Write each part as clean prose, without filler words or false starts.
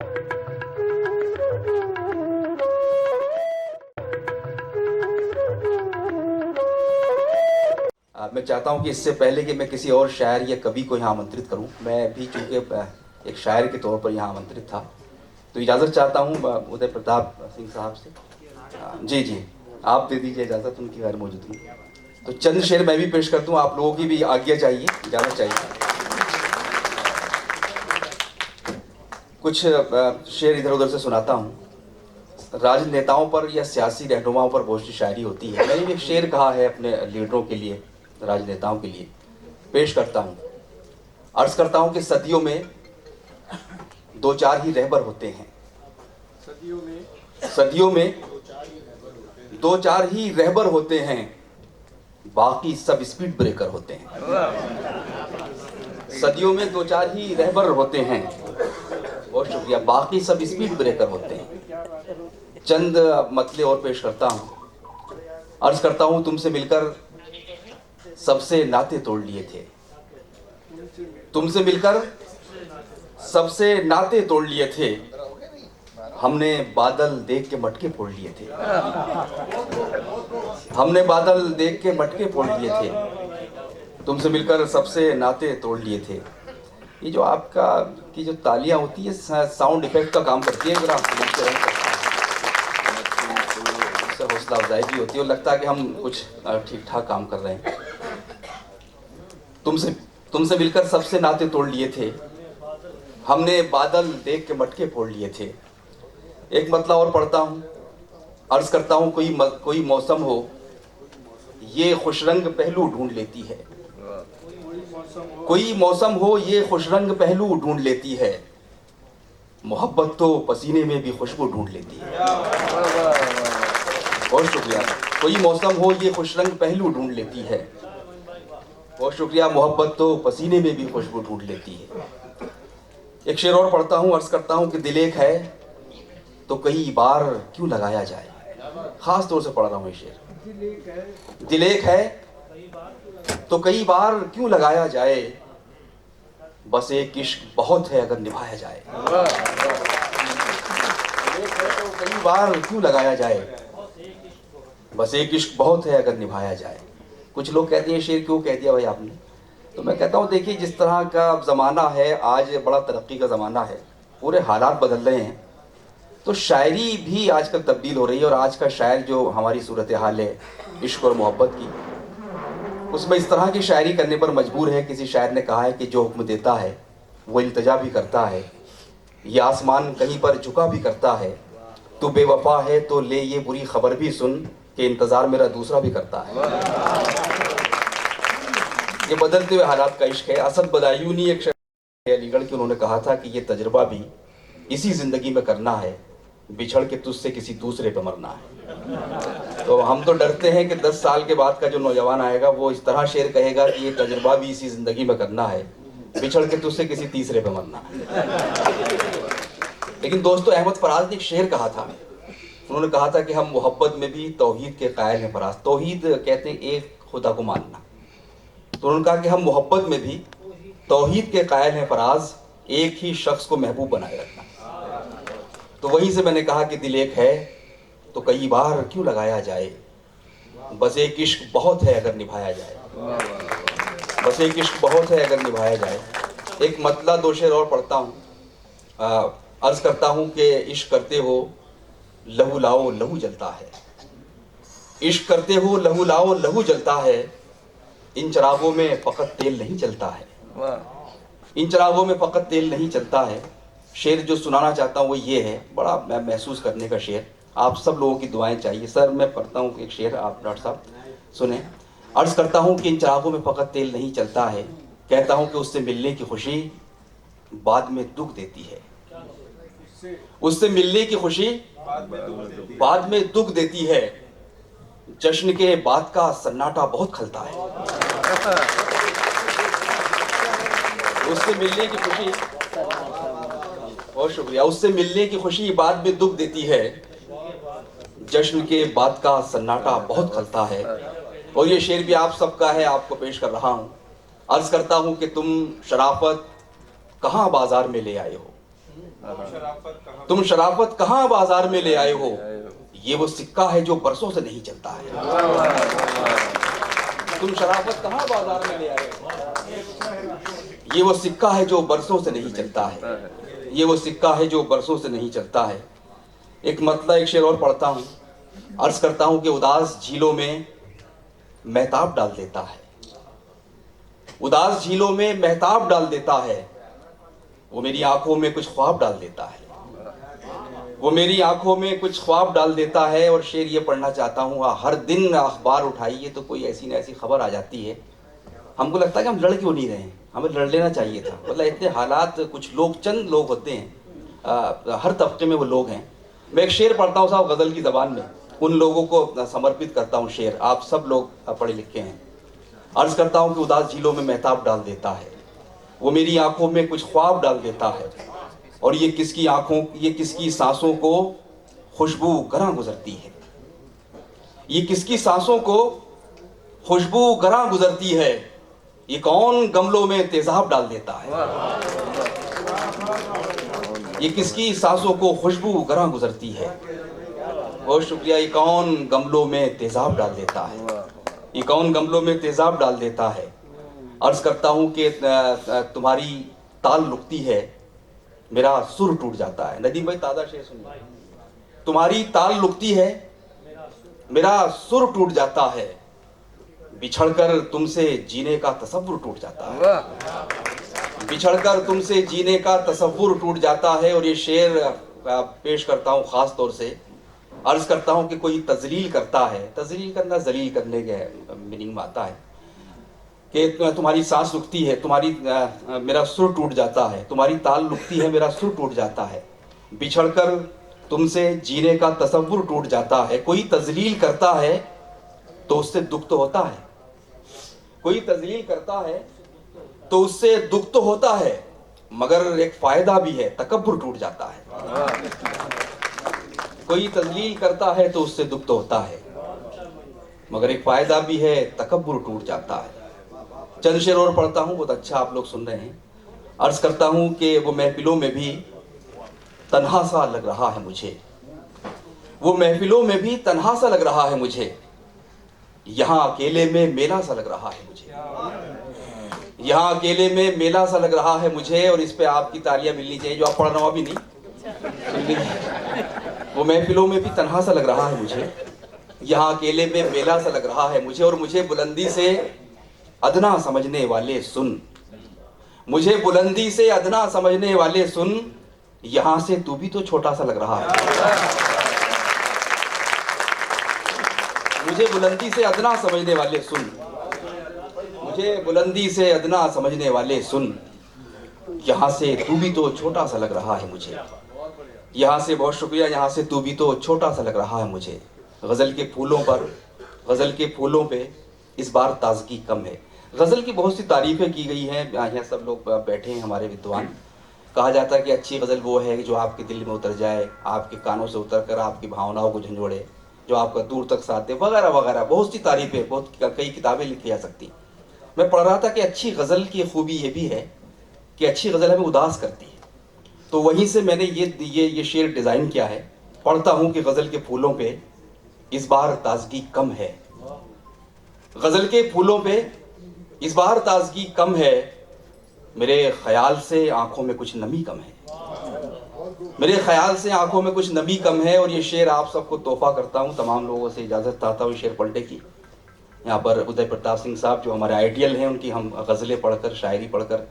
मैं चाहता हूं कि इससे पहले कि मैं किसी और शायर या कवि को यहाँ आमंत्रित करूं, मैं भी चूँकि एक शायर के तौर पर यहाँ आमंत्रित था, तो इजाज़त चाहता हूं उदय प्रताप सिंह साहब से। जी जी, आप दे दीजिए इजाज़त उनकी गैर मौजूदगी। तो चंद शेर मैं भी पेश कर दूं, आप लोगों की भी आज्ञा चाहिए, इजाज़त चाहिए। कुछ शेर इधर उधर से सुनाता हूँ। राजनेताओं पर या सियासी रहनुमाओं पर बहुत सी शायरी होती है। मैंने भी एक शेर कहा है अपने लीडरों के लिए, राजनेताओं के लिए, पेश करता हूँ। अर्ज करता हूँ कि सदियों में दो चार ही रहबर होते हैं। सदियों में दो चार ही रहबर होते हैं, बाकी सब स्पीड ब्रेकर होते हैं। सदियों में दो चार ही रहबर होते हैं, बहुत शुक्रिया, बाकी सब स्पीड ब्रेकर होते हैं। चंद मतले और पेश करता हूँ। अर्ज करता हूँ, तुमसे मिलकर सबसे नाते तोड़ लिए थे। तुमसे मिलकर सबसे नाते तोड़ लिए थे, हमने बादल देख के मटके फोड़ लिए थे। हमने बादल देख के मटके फोड़ लिए थे, तुमसे मिलकर सबसे नाते तोड़ लिए थे। ये जो आपका की जो तालियां होती है, साउंड इफेक्ट का काम करती है। अगर आप इससे हौसला अफजाई भी होती है और लगता है कि हम कुछ ठीक ठाक काम कर रहे हैं। तुमसे मिलकर सबसे नाते तोड़ लिए थे, हमने बादल देख के मटके फोड़ लिए थे। एक मतला और पढ़ता हूँ। अर्ज करता हूँ, कोई मौसम हो ये खुशरंग पहलू ढूंढ लेती है। कोई मौसम हो ये खुशरंग पहलू ढूंढ लेती है, मोहब्बत तो पसीने में भी खुशबू ढूंढ लेती है। बहुत शुक्रिया। कोई मौसम हो ये खुशरंग पहलू ढूंढ लेती है, बहुत शुक्रिया, मोहब्बत तो पसीने में भी खुशबू ढूंढ लेती है। एक शेर और पढ़ता हूँ। अर्ज करता हूँ कि दिल एक है तो कई बार क्यों लगाया जाए। खास तौर से पढ़ रहा हूँ ये शेर। दिल एक है तो कई बार क्यों लगाया जाए, बस एक इश्क बहुत है अगर निभाया जाए। कई बार क्यों लगाया जाए, बस एक इश्क बहुत है अगर निभाया जाए। कुछ लोग कहते हैं शेर क्यों कह दिया भाई आपने, तो मैं कहता हूँ देखिए, जिस तरह का ज़माना है आज, बड़ा तरक्की का ज़माना है, पूरे हालात बदल रहे हैं, तो शायरी भी आजकल तब्दील हो रही है। और आज का शायर जो हमारी सूरत हाल है इश्क और मोहब्बत की, उसमें इस तरह की शायरी करने पर मजबूर है। किसी शायर ने कहा है कि जो हुक्म देता है वो इल्तजा भी करता है, ये आसमान कहीं पर झुका भी करता है। तू बेवफा है तो ले ये बुरी खबर भी सुन कि इंतज़ार मेरा दूसरा भी करता है। ये बदलते हुए हालात का इश्क है। असद बदायूनी एक शायर अलीगढ़ के, उन्होंने कहा था कि ये तजुर्बा भी इसी ज़िंदगी में करना है, बिछड़ के तुझसे किसी दूसरे पे मरना है। तो हम तो डरते हैं कि 10 साल के बाद का जो नौजवान आएगा वो इस तरह शेर कहेगा कि ये तजुर्बा भी इसी ज़िंदगी में करना है, बिछड़ के तुझसे किसी तीसरे पे मरना है। लेकिन दोस्तों, अहमद फराज ने एक शेर कहा था। उन्होंने कहा था कि हम मोहब्बत में भी तौहीद के कायल हैं फराज। तौहीद कहते हैं एक खुदा को मानना। तो उन्होंने कहा कि हम मोहब्बत में भी तौहीद के कायल हैं फराज, एक ही शख्स को महबूब बनाए रखना। तो वहीं से मैंने कहा कि दिल एक है तो कई बार क्यों लगाया जाए, बस एक इश्क बहुत है अगर निभाया जाए। बस एक इश्क बहुत है अगर निभाया जाए। एक मतला दो शेर और पढ़ता हूँ। अर्ज करता हूँ कि इश्क करते हो लहू लाओ लहू जलता है। इश्क करते हो लहू लाओ लहू जलता है, इन चिरागों में फ़कत तेल नहीं चलता है। इन चिरागों में फ़कत तेल नहीं चलता है। शेर जो सुनाना चाहता हूँ वो ये है, बड़ा मैं महसूस करने का शेर। आप सब लोगों की दुआएं चाहिए। सर मैं पढ़ता हूँ एक शेर, आप डॉक्टर साहब सुने। अर्ज करता हूँ कि इन चिरागों में फ़कत तेल नहीं चलता है, कहता हूँ कि उससे मिलने की खुशी बाद में दुख देती है। उससे मिलने की खुशी बाद में दुख देती है, जश्न के बाद का सन्नाटा बहुत खलता है। उससे मिलने की खुशी, बहुत शुक्रिया, उससे मिलने की खुशी बाद में दुख देती है, जश्न के बाद का सन्नाटा बहुत खलता है। और ये शेर भी आप सबका है, आपको पेश कर रहा हूँ। अर्ज करता हूँ कि तुम शराफत कहाँ बाजार में ले आए हो, तुम शराफत कहाँ बाजार में ले आए हो, ये वो सिक्का है जो बरसों से नहीं चलता है। तुम शराफत कहाँ बाजार में ले आए हो, ये वो सिक्का है जो बरसों से नहीं चलता है, ये वो सिक्का है जो बरसों से नहीं चलता है। एक मतलब एक शेर और पढ़ता हूँ, अर्ज करता हूँ कि उदास झीलों में महताब डाल देता है, उदास झीलों में महताब डाल देता है, वो मेरी आंखों में कुछ ख्वाब डाल देता है, वो मेरी आंखों में कुछ ख्वाब डाल देता है। और शेर ये पढ़ना चाहता हूँ, हर दिन अखबार उठाइए तो कोई ऐसी न ऐसी खबर आ जाती है, हमको लगता है कि हम लड़ क्यों नहीं रहे हैं, हमें लड़ लेना चाहिए था। मतलब इतने हालात, कुछ लोग, चंद लोग होते हैं, हर तबके में वो लोग हैं। मैं एक शेर पढ़ता हूँ साहब गज़ल की ज़बान में, उन लोगों को समर्पित करता हूँ शेर, आप सब लोग पढ़े लिखे हैं। अर्ज़ करता हूँ कि उदास झीलों में महताब डाल देता है, वो मेरी आंखों में कुछ ख्वाब डाल देता है, और ये किसकी आंखों, ये किसकी सांसों को खुशबू गरां गुजरती है, ये किसकी सांसों को खुशबू गरां गुजरती है, ये कौन गमलों में तेजाब डाल देता है, ये किसकी सांसों को खुशबू गरां गुजरती है। बहुत शुक्रिया। ये कौन गमलों में तेजाब डाल देता है, ये कौन गमलों में तेजाब डाल देता है। अर्ज करता हूँ कि तुम्हारी ताल रुकती है, मेरा सुर टूट जाता है। नदीम भाई ताज़ा शेर सुनिए। तुम्हारी ताल रुकती है, मेरा सुर टूट जाता है, बिछड़कर तुमसे जीने का तसव्वुर टूट जाता है, बिछड़कर तुमसे जीने का तसव्वुर टूट जाता है। और ये शेर पेश करता हूँ ख़ास तौर से, अर्ज़ करता हूँ कि कोई तजलील करता है, तजलील करना जलील करने के मीनिंग में आता है, कि तुम्हारी सांस रुकती है, तुम्हारी मेरा सुर टूट जाता है, तुम्हारी ताल रुकती है, मेरा सुर टूट जाता है, बिछड़कर तुमसे जीने का तसव्वुर टूट जाता है। कोई तजलील करता है तो उससे दुख तो होता है, कोई तजलील करता है तो उससे दुख तो होता है, मगर एक फायदा भी है, तकब्बुर टूट जाता है। कोई तजलील करता है तो उससे दुख तो होता है, मगर एक फायदा भी है, तकब्बुर टूट जाता है। चंद शेर और पढ़ता हूँ, बहुत अच्छा आप लोग सुन रहे हैं। अर्ज करता हूँ कि वो महफिलों में भी तन्हा सा लग रहा है मुझे, वो महफिलों में भी तन्हा सा लग रहा है मुझे, यहाँ अकेले में मेला सा लग रहा है मुझे, यहाँ अकेले में मेला सा लग रहा है मुझे। और इस पे आपकी तालियां मिलनी चाहिए, जो आप पढ़ रहा हूँ अभी नहीं सुन लीजिए। वो महफिलों में भी तन्हा सा लग रहा है मुझे, यहाँ अकेले में मेला सा लग रहा है मुझे, और मुझे बुलंदी से अदना समझने वाले सुन, मुझे बुलंदी से अदना समझने वाले सुन, यहाँ से तू भी तो छोटा सा लग रहा है। मुझे बुलंदी से अदना समझने वाले सुन, मुझे बुलंदी से अदना समझने वाले सुन, यहाँ से तू भी तो छोटा सा लग रहा है मुझे, यहाँ से, बहुत शुक्रिया, यहाँ से तू भी तो छोटा सा लग रहा है मुझे। गज़ल के फूलों पर, गज़ल के फूलों पे इस बार ताजगी कम है। गज़ल की बहुत सी तारीफ़ें की गई हैं, यहाँ सब लोग बैठे हैं हमारे विद्वान। कहा जाता है कि अच्छी गज़ल वो है जो आपके दिल में उतर जाए, आपके कानों से उतर कर आपकी भावनाओं को झंझोड़े, जो आपका दूर तक साथ दे, वगैरह वगैरह। बहुत सी तारीफ़ें, बहुत कई किताबें लिखी जा सकती। मैं पढ़ रहा था कि अच्छी गज़ल की खूबी ये भी है कि अच्छी गज़ल हमें उदास करती है, तो वहीं से मैंने ये शेर डिज़ाइन किया है। पढ़ता हूँ कि गज़ल के फूलों पे इस बार ताजगी कम है, गज़ल के फूलों पे इस बार ताजगी कम है, मेरे ख्याल से आंखों में कुछ नमी कम है, मेरे ख्याल से आंखों में कुछ नमी कम है। और ये शेर आप सबको तोहफा करता हूँ, तमाम लोगों से इजाज़त चाहता हूँ शेर पढ़ने की। यहाँ पर उदय प्रताप सिंह साहब जो हमारे आइडियल हैं, उनकी हम गज़लें पढ़कर, शायरी पढ़कर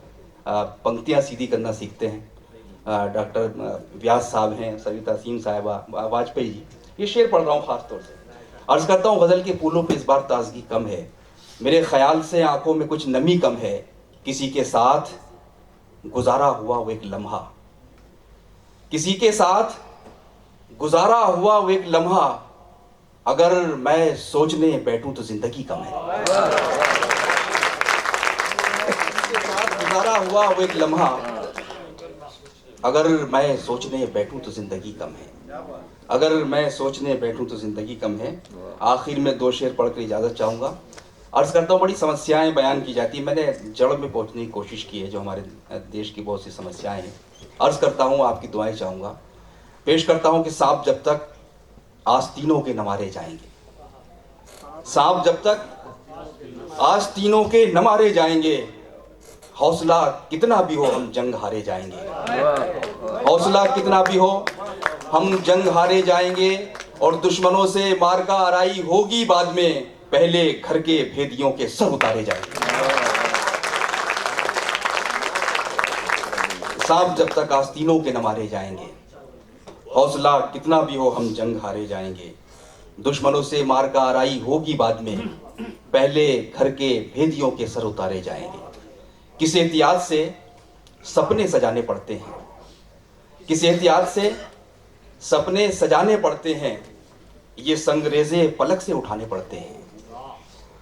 पंक्तियाँ सीधी करना सीखते हैं। डॉक्टर व्यास साहब हैं, सविता सीम साहिबा, वाजपेयी जी। ये शेर पढ़ रहा हूँ ख़ास तौर से। अर्ज़ करता हूँ, गज़ल के फूलों पे इस बार ताजगी कम है, मेरे ख्याल से आंखों में कुछ नमी कम है, किसी के साथ गुजारा हुआ वो एक लम्हा, किसी के साथ गुजारा हुआ वो एक लम्हा, अगर मैं सोचने बैठूं तो जिंदगी कम है। किसी के साथ गुजारा हुआ वो एक लम्हा, अगर मैं सोचने बैठूं तो जिंदगी कम है, अगर मैं सोचने बैठूं तो जिंदगी कम है। आखिर में दो शेर पढ़कर इजाज़त चाहूँगा। अर्ज़ करता हूँ, बड़ी समस्याएं बयान की जाती हैं, मैंने जड़ में पहुँचने की कोशिश की है, जो हमारे देश की बहुत सी समस्याएं हैं। अर्ज करता हूँ, आपकी दुआएं चाहूँगा। पेश करता हूँ कि सांप जब तक आस्तीनों के न मारे जाएंगे, सांप जब तक आस्तीनों के न मारे जाएंगे, हौसला कितना भी हो हम जंग हारे जाएंगे। हौसला कितना भी हो हम जंग हारे जाएंगे, और दुश्मनों से मार का आराई होगी बाद में, पहले घर के भेदियों के सर उतारे जाएंगे। सांप जब तक आस्तीनों के न मारे जाएंगे, हौसला कितना भी हो हम जंग हारे जाएंगे, दुश्मनों से मार का आराई होगी बाद में, पहले घर के भेदियों के सर उतारे जाएंगे। किस एहतियात से सपने सजाने पड़ते हैं, किस एहतियात से सपने सजाने पड़ते हैं, ये संगरेजे पलक से उठाने पड़ते हैं,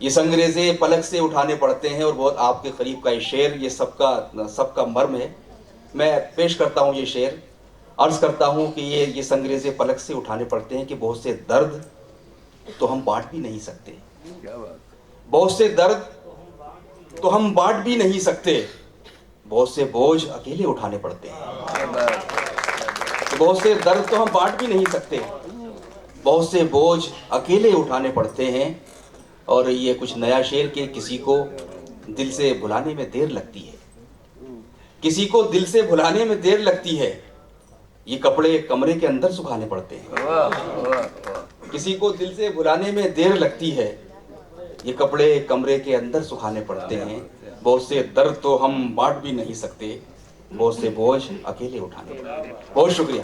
ये संगरेजे पलक से उठाने पड़ते हैं। और बहुत आपके करीब का ये शेर, ये सबका मर्म है। मैं पेश करता हूँ ये शेर, अर्ज करता हूँ कि ये संगरेजे पलक से उठाने पड़ते हैं कि बहुत से दर्द तो हम बांट भी नहीं सकते, बहुत से दर्द तो हम बांट भी नहीं सकते, बहुत से बोझ अकेले उठाने पड़ते हैं। बहुत से दर्द तो हम बांट भी नहीं सकते, बहुत से बोझ अकेले उठाने पड़ते हैं। और ये कुछ नया शेर के किसी को दिल से भुलाने में देर लगती है, किसी को दिल से भुलाने में देर लगती है, ये कपड़े कमरे के अंदर सुखाने पड़ते हैं। किसी को दिल से भुलाने में देर लगती है, ये कपड़े कमरे के अंदर सुखाने पड़ते हैं। बहुत से दर्द तो हम बांट भी नहीं सकते, बहुत से बोझ अकेले उठाने पड़ते हैं। बहुत शुक्रिया।